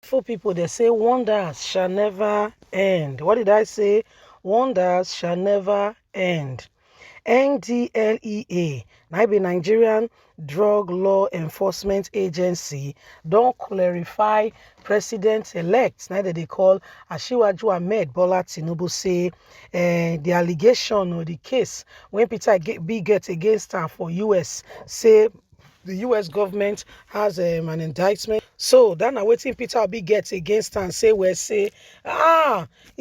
For people, they say wonders shall never end. What did I say? Wonders shall never end. Ndlea, na be Nigerian Drug Law Enforcement Agency, don't clarify president-elect, na they call Asiwaju Ahmed Bola Tinubu, say the allegation or the case when Peter get against her for US, say the US government has an indictment. So that na wetin Peter Obi gets against and say he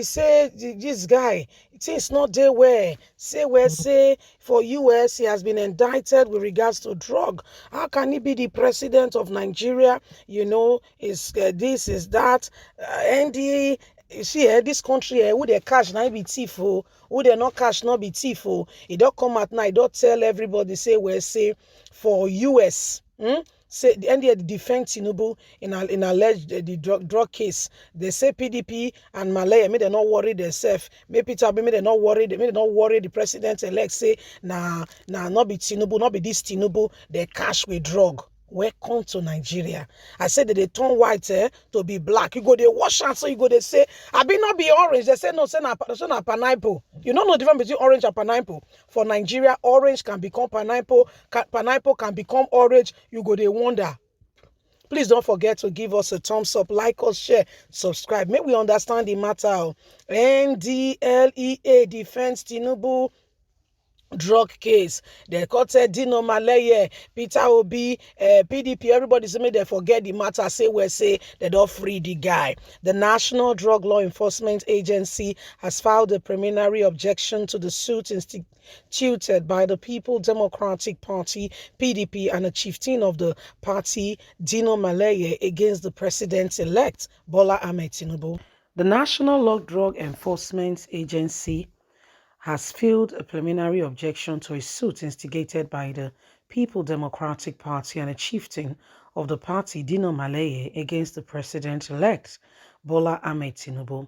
say this guy things not there where say for US he has been indicted with regards to drug. How can he be the president of Nigeria? Is this is that NDA. You see, this country, who they cash now be thief, who they not cash not be thief. It don't come at night, don't tell everybody, say for US. Say the NDA defend Tinubu in alleged the drug case. They say PDP and Malaya may they not worry themselves. May Peter may they not worry. May they not worry the president elect. Say not be Tinubu, not be this Tinubu. They cash with drug. Welcome to Nigeria. I said that they turn white to be black. You go they wash out, so you go they say, I be not be orange. They say no, say na pineapple. You don't know the difference between orange and pineapple. For Nigeria, orange can become pineapple. Pineapple can become orange. You go they wonder. Please don't forget to give us a thumbs up, like us, share, subscribe. Make we understand the matter. Ndlea defense Tinubu drug case. They quoted Dino Maleye, Peter Obi, PDP. Everybody say they forget the matter. Say they don't free the guy. The National Drug Law Enforcement Agency has filed a preliminary objection to the suit instituted by the People Democratic Party (PDP) and a chieftain of the party, Dino Maleye, against the president-elect Bola Ahmed Tinubu. The National Law Drug Enforcement Agency has filed a preliminary objection to a suit instigated by the People Democratic Party and a chieftain of the party, Dino Maleye, against the president-elect, Bola Ahmed Tinubu.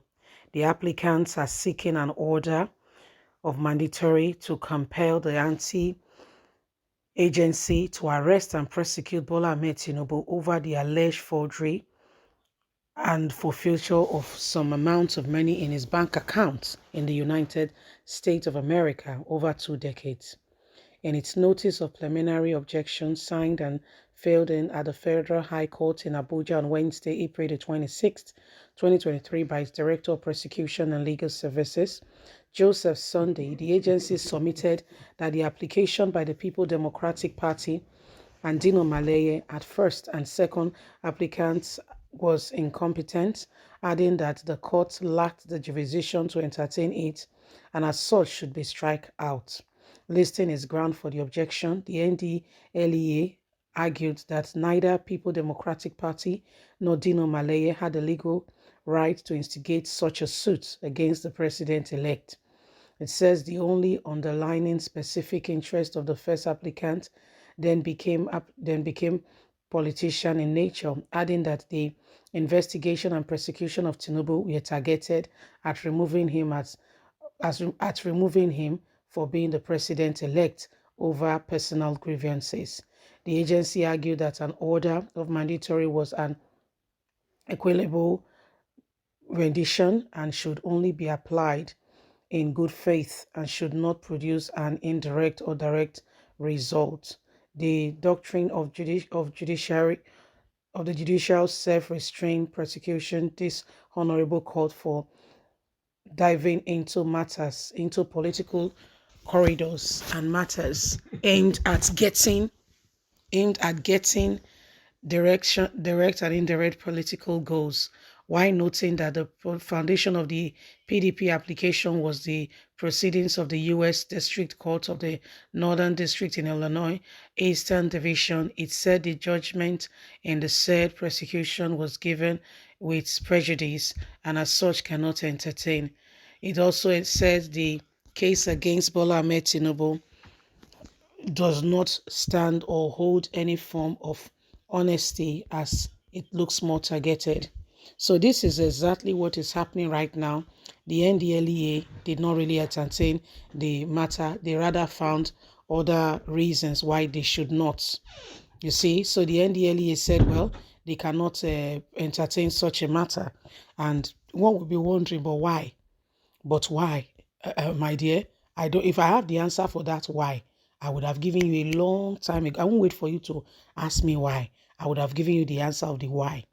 The applicants are seeking an order of mandatory to compel the anti-agency to arrest and prosecute Bola Ahmed Tinubu over the alleged forgery and forfeiture of some amount of money in his bank accounts in the United States of America over 2 decades. In its notice of preliminary objection signed and filed in at the Federal High Court in Abuja on Wednesday, April 26, 2023 by its Director of Prosecution and Legal Services, Joseph Sunday, the agency submitted that the application by the People Democratic Party and Dino Maleye at first and second applicants was incompetent, adding that the court lacked the jurisdiction to entertain it and as such should be struck out. Listing its ground for the objection, the Ndlea argued that neither People Democratic Party nor Dino Maleye had the legal right to instigate such a suit against the president-elect. It says the only underlying specific interest of the first applicant then became politician in nature, adding that the investigation and prosecution of Tinubu were targeted at removing him for being the president-elect over personal grievances. The agency argued that an order of mandatory was an equitable rendition and should only be applied in good faith and should not produce an indirect or direct result. The doctrine of the judicial self-restraint prosecution, this honorable called for diving into political corridors and matters aimed at getting direct and indirect political goals, while noting that the foundation of the PDP application was the proceedings of the U.S. District Court of the Northern District in Illinois, Eastern Division. It said the judgment in the said prosecution was given with prejudice and as such cannot entertain. It also said the case against Bola Ahmed Tinubu does not stand or hold any form of honesty as it looks more targeted. So this is exactly what is happening right now. The Ndlea did not really entertain the matter. They rather found other reasons why they should not. You see, so the Ndlea said, well, they cannot entertain such a matter. And one would be wondering, but why? But why? My dear, I don't. If I have the answer for that, why? I would have given you a long time ago. I won't wait for you to ask me why. I would have given you the answer of the why.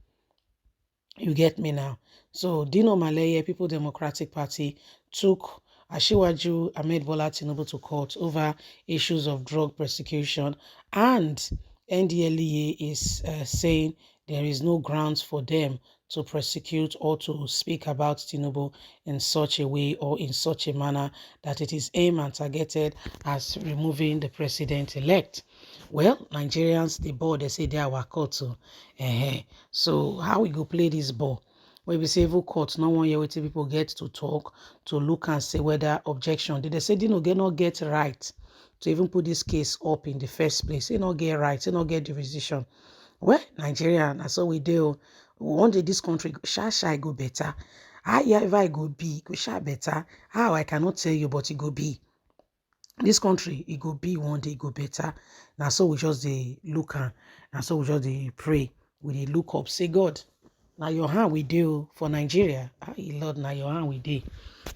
You get me now? So Dino Maleye, People Democratic Party, took Asiwaju Ahmed Bola Tinubu to court over issues of drug persecution, and Ndlea is saying there is no grounds for them to prosecute or to speak about Tinubu in such a way or in such a manner that it is aimed and targeted as removing the president-elect. Well, Nigerians, the ball, they say they are our court too. So how we go play this ball? When we say evil court, no one here waiting people get to talk, to look and say whether objection. Did they say they not get right to even put this case up in the first place? They not get right, they not get the decision. Well, Nigerian, that's all we do. One day this country shall go better. How ever I go be, go shall better. How I cannot tell you, but it go be. This country, it go be one day, it go better. Now so we just look and so we just pray. We look up, say God. Now your hand we do for Nigeria. Lord, now your hand we do.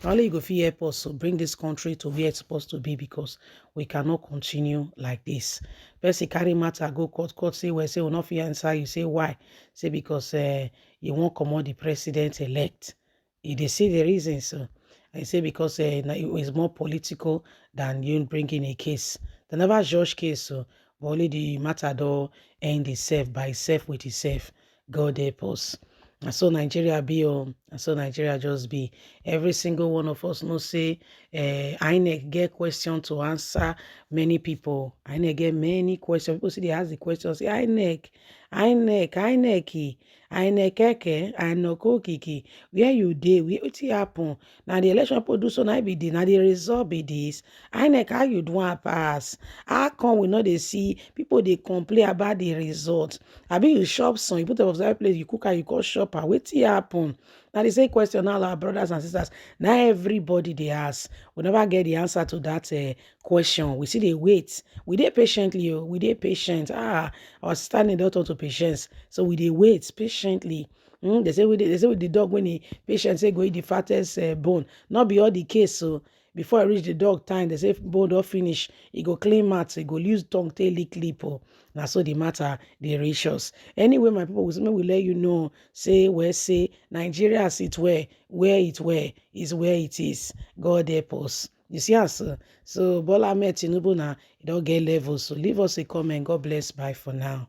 Only you go fit help us to bring this country to where it's supposed to be, because we cannot continue like this. Person carry matter go court say we say we not fit answer. You say why? Say because you won't command the president elect. They say the reason. So I say because it is more political than you bringing a case. They never judge case, so but only the matter do end itself by itself with itself. God help us. And so Nigeria be and so Nigeria just be. Every single one of us know say INEC get question to answer. Many people INEC get many questions. People see they ask the questions. Say INEC keke, INEC kiki. Where you dey? What happen? Now the election people do so now be this. Now the result be this. INEC, how you do pass? How come we know they see people they complain about the result? I be you shop some, you put up that place, you cook and you call shop and what happen? Now the same question now our brothers and sisters. Now everybody they ask. We never get the answer to that question. We see they wait. We dey patiently, we dey patient. Our standing don't to patience. So we dey wait patiently. They say with the dog when the patient say go eat the fattest bone. Not be all the case. So before I reach the dog time, they say bone don't finish. He go clean mouth, he go use tongue tail lick lip. Now so the matter they reach us. Anyway, my people, we let you know. Say Nigeria as it where it where is where it is. God help us. You see us. So Bola Ahmed Tinubu now, it don't get levels. So leave us a comment. God bless. Bye for now.